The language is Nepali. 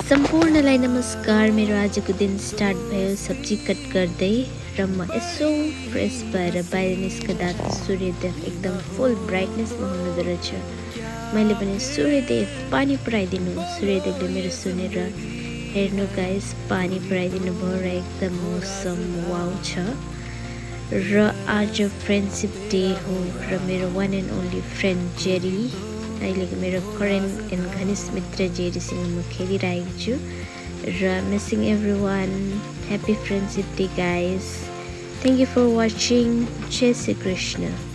सम्पूर्णलाई नमस्कार। मेरो आजको दिन स्टार्ट भयो सब्जी कट गर्दै र म यसो फ्रेस भएर बाहिर निस्कदा सूर्यदेव एकदम फुल ब्राइटनेसमा हुनुहुँदो रहेछ। मैले पनि सूर्यदेव पानी पुऱ्याइदिनु। सूर्यदेवले मेरो सुनेर हेर्नु गाइस पानी पुऱ्याइदिनु भयो र एकदम मौसम वाउ छ। र आज फ्रेन्डसिप डे हो र मेरो वान एन्ड ओन्ली फ्रेन्ड जेरी अहिलेको मेरो करेन्ट एन्ड घनिष्ठ मित्र जेरीसँग म खेलिरहेको छु र missing everyone. Happy friendship day guys. Thank you for watching. जय श्री कृष्ण।